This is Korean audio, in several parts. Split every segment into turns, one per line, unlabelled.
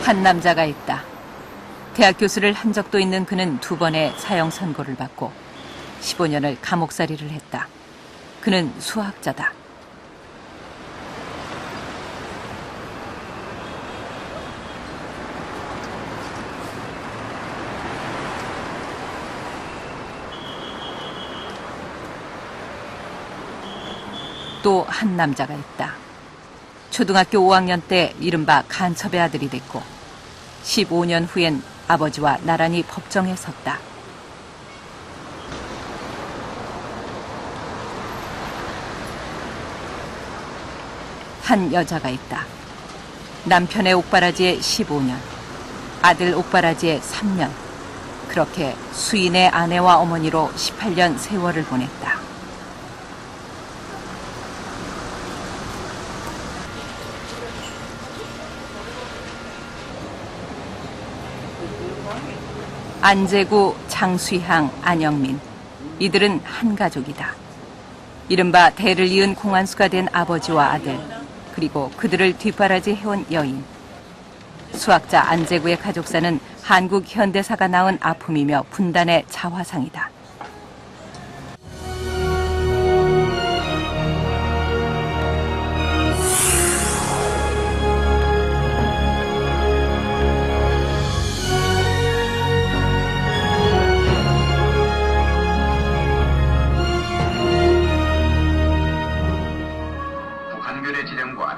한 남자가 있다. 대학 교수를 한 적도 있는 그는 2번의 사형 선고를 받고 15년을 감옥살이를 했다. 그는 수학자다. 또 한 남자가 있다. 초등학교 5학년 때 이른바 간첩의 아들이 됐고 15년 후엔 아버지와 나란히 법정에 섰다. 한 여자가 있다. 남편의 옥바라지에 15년, 아들 옥바라지에 3년. 그렇게 수인의 아내와 어머니로 18년 세월을 보냈다. 안재구, 장수향, 안영민. 이들은 한 가족이다. 이른바 대를 이은 공안수가 된 아버지와 아들, 그리고 그들을 뒷바라지해온 여인. 수학자 안재구의 가족사는 한국 현대사가 낳은 아픔이며 분단의 자화상이다.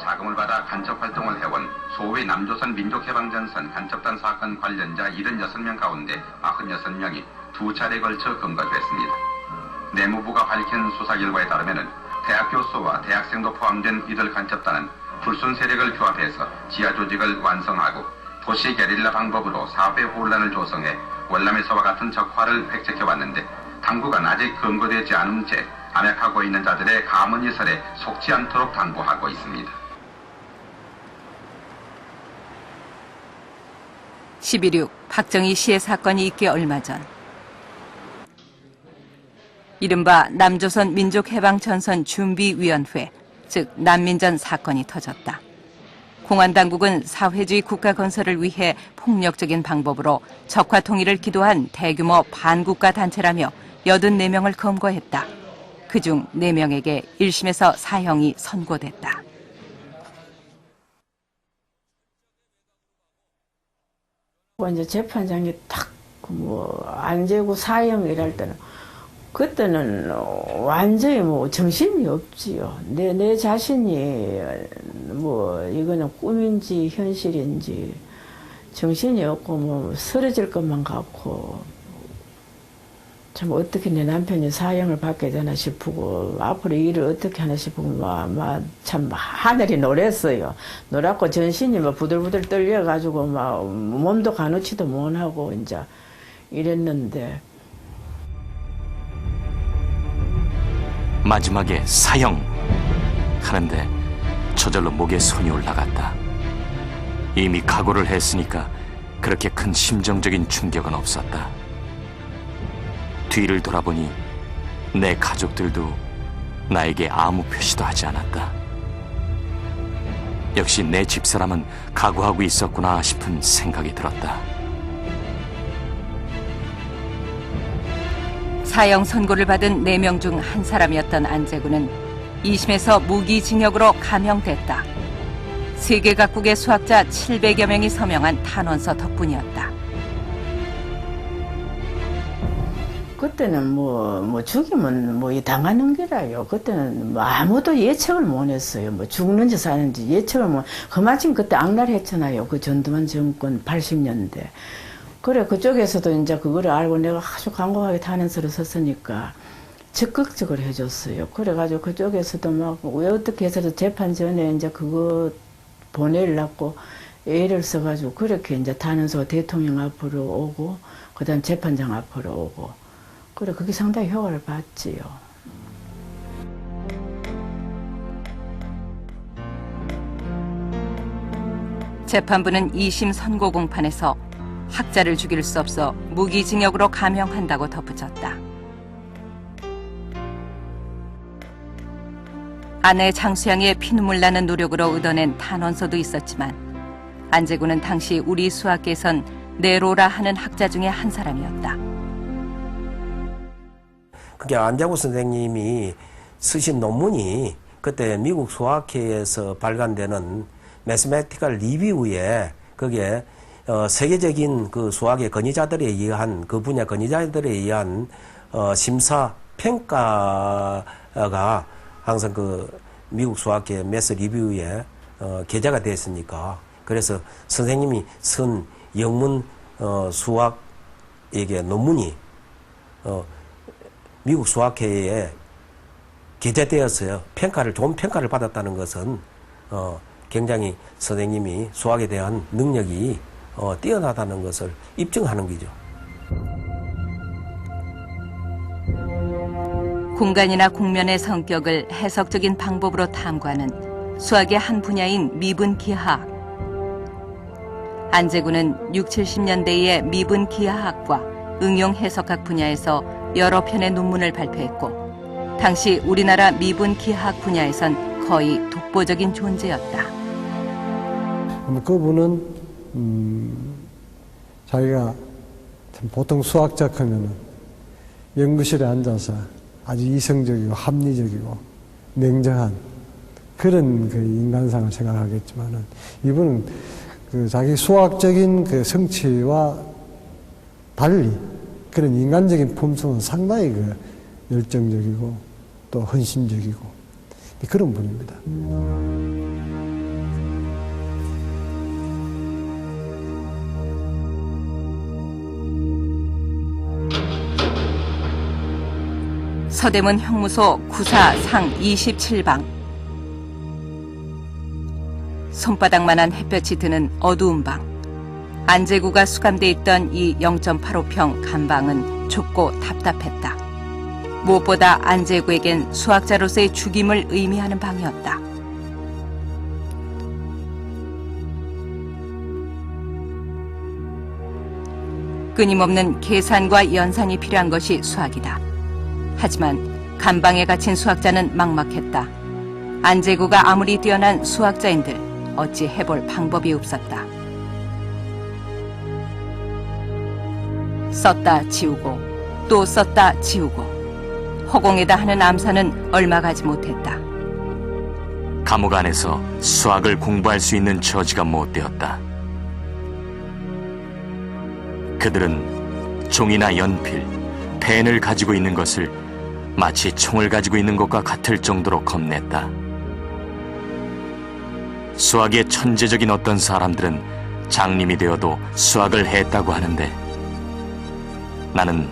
자금을 받아 간첩 활동을 해온 소위 남조선 민족해방전선 간첩단 사건 관련자 76명 가운데 96명이 2차례에 걸쳐 검거됐습니다. 내무부가 밝힌 수사 결과에 따르면 대학 교수와 대학생도 포함된 이들 간첩단은 불순 세력을 규합해서 지하 조직을 완성하고 도시 게릴라 방법으로 사회 혼란을 조성해 월남에서와 같은 적화를 획책해왔는데 당국은 아직 검거되지 않은 채 암약하고 있는 자들의 가문이설에 속지 않도록 당부하고 있습니다.
11.6 박정희 씨의 사건이 있기 얼마 전 이른바 남조선 민족해방전선 준비위원회, 즉 난민전 사건이 터졌다. 공안당국은 사회주의 국가 건설을 위해 폭력적인 방법으로 적화 통일을 기도한 대규모 반국가 단체라며 84명을 검거했다. 그중 4명에게 1심에서 사형이 선고됐다.
이제 재판장이 딱 안재구 사형이랄 때는 그때는 완전히 정신이 없지요. 내 자신이 이거는 꿈인지 현실인지 정신이 없고 쓰러질 것만 같고 참 어떻게 내 남편이 사형을 받게 되나 싶고 앞으로 일을 어떻게 하나 싶고 참 하늘이 노랬어요. 노랗고 전신이 부들부들 떨려가지고 몸도 가누지도 못하고 이제 이랬는데
마지막에 사형 하는데 저절로 목에 손이 올라갔다. 이미 각오를 했으니까 그렇게 큰 심정적인 충격은 없었다. 뒤를 돌아보니 내 가족들도 나에게 아무 표시도 하지 않았다. 역시 내 집사람은 각오하고 있었구나 싶은 생각이 들었다.
사형 선고를 받은 4명 중 한 사람이었던 안재구는 2심에서 무기징역으로 감형됐다. 세계 각국의 수학자 700여 명이 서명한 탄원서 덕분이었다.
그때는 죽이면 당하는 게라요. 그때는 아무도 예측을 못 했어요. 죽는지 사는지 예측을 그마침 그때 악랄했잖아요. 그 전두환 정권 80년대. 그래, 그쪽에서도 이제 그거를 알고 내가 아주 강곡하게 탄원서를 썼으니까 적극적으로 해줬어요. 그래가지고 그쪽에서도 왜 어떻게 해서도 재판 전에 이제 그거 보내려고 애를 써가지고 그렇게 이제 탄원서가 대통령 앞으로 오고, 그 다음 재판장 앞으로 오고. 그래, 그게 상당히 효과를 봤지요.
재판부는 2심 선고 공판에서 학자를 죽일 수 없어 무기징역으로 감형한다고 덧붙였다. 아내 장수양의 피눈물 나는 노력으로 얻어낸 탄원서도 있었지만 안재구는 당시 우리 수학계에선 네로라 하는 학자 중에 한 사람이었다.
그게 안재구 선생님이 쓰신 논문이 그때 미국 수학회에서 발간되는 매스매티컬 리뷰에 그게 세계적인 그 수학의 권위자들에 의한 그 분야 권위자들에 의한 심사 평가가 항상 그 미국 수학회 매스 리뷰에 게재가 됐으니까 그래서 선생님이 쓴 영문 수학에게 논문이 미국 수학회에 게재되었어요. 좋은 평가를 받았다는 것은 굉장히 선생님이 수학에 대한 능력이 뛰어나다는 것을 입증하는 거죠.
공간이나 국면의 성격을 해석적인 방법으로 탐구하는 수학의 한 분야인 미분기하학. 안재구는 60, 70년대의 미분기하학과 응용해석학 분야에서 여러 편의 논문을 발표했고 당시 우리나라 미분기하학 분야에선 거의 독보적인 존재였다.
그분은 자기가 보통 수학자 하면은 연구실에 앉아서 아주 이성적이고 합리적이고 냉정한 그런 그 인간상을 생각하겠지만은 이분은 그 자기 수학적인 그 성취와 달리 그런 인간적인 품성은 상당히 그 열정적이고 또 헌신적이고 그런 분입니다.
서대문 형무소 구사 상 27방. 손바닥만한 햇볕이 드는 어두운 방. 안재구가 수감돼 있던 이 0.85평 간방은 좁고 답답했다. 무엇보다 안재구에겐 수학자로서의 죽임을 의미하는 방이었다. 끊임없는 계산과 연산이 필요한 것이 수학이다. 하지만 간방에 갇힌 수학자는 막막했다. 안재구가 아무리 뛰어난 수학자인들 어찌 해볼 방법이 없었다. 썼다 지우고 또 썼다 지우고 허공에다 하는 암산은 얼마 가지 못했다.
감옥 안에서 수학을 공부할 수 있는 처지가 못 되었다. 그들은 종이나 연필, 펜을 가지고 있는 것을 마치 총을 가지고 있는 것과 같을 정도로 겁냈다. 수학의 천재적인 어떤 사람들은 장님이 되어도 수학을 했다고 하는데 나는